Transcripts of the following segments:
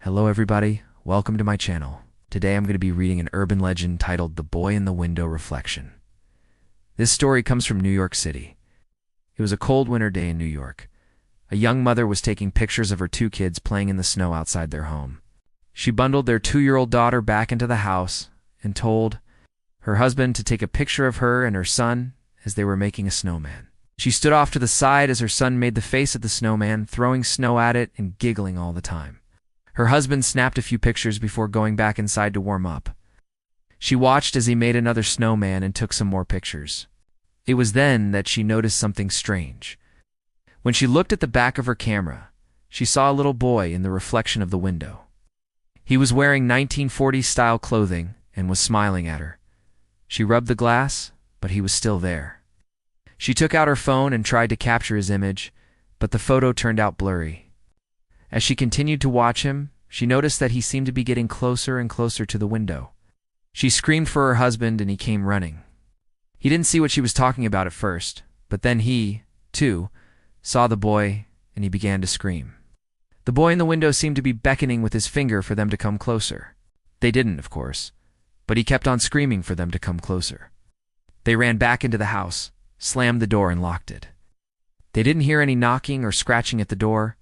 Hello everybody, welcome to my channel. Today I'm going to be reading an urban legend titled The Boy in the Window Reflection. This story comes from New York City. It was a cold winter day in New York. A young mother was taking pictures of her two kids playing in the snow outside their home. She bundled their 2-year-old daughter back into the house and told her husband to take a picture of her and her son as they were making a snowman. She stood off to the side as her son made the face of the snowman, throwing snow at it and giggling all the time. Her husband snapped a few pictures before going back inside to warm up. She watched as he made another snowman and took some more pictures. It was then that she noticed something strange. When she looked at the back of her camera, she saw a little boy in the reflection of the window. He was wearing 1940s-style clothing and was smiling at her. She rubbed the glass, but he was still there. She took out her phone and tried to capture his image, but the photo turned out blurry. As she continued to watch him, she noticed that he seemed to be getting closer and closer to the window. She screamed for her husband and he came running. He didn't see what she was talking about at first, but then he, too, saw the boy and he began to scream. The boy in the window seemed to be beckoning with his finger for them to come closer. They didn't, of course, but he kept on screaming for them to come closer. They ran back into the house, slammed the door and locked it. They didn't hear any knocking or scratching at the door,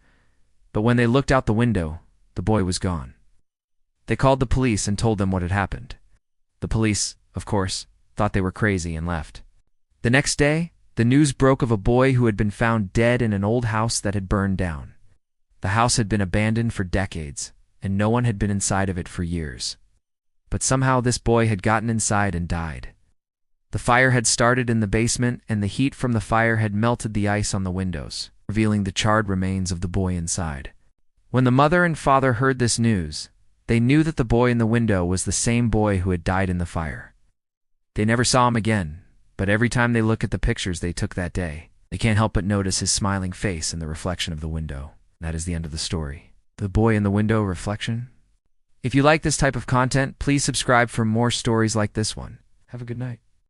but when they looked out the window, the boy was gone. They called the police and told them what had happened. The police, of course, thought they were crazy and left. The next day, the news broke of a boy who had been found dead in an old house that had burned down. The house had been abandoned for decades, and no one had been inside of it for years. But somehow this boy had gotten inside and died. The fire had started in the basement, and the heat from the fire had melted the ice on the windows, revealing the charred remains of the boy inside. When the mother and father heard this news, they knew that the boy in the window was the same boy who had died in the fire. They never saw him again, but every time they look at the pictures they took that day, they can't help but notice his smiling face in the reflection of the window. That is the end of the story. The Boy in the Window Reflection. If you like this type of content, please subscribe for more stories like this one. Have a good night.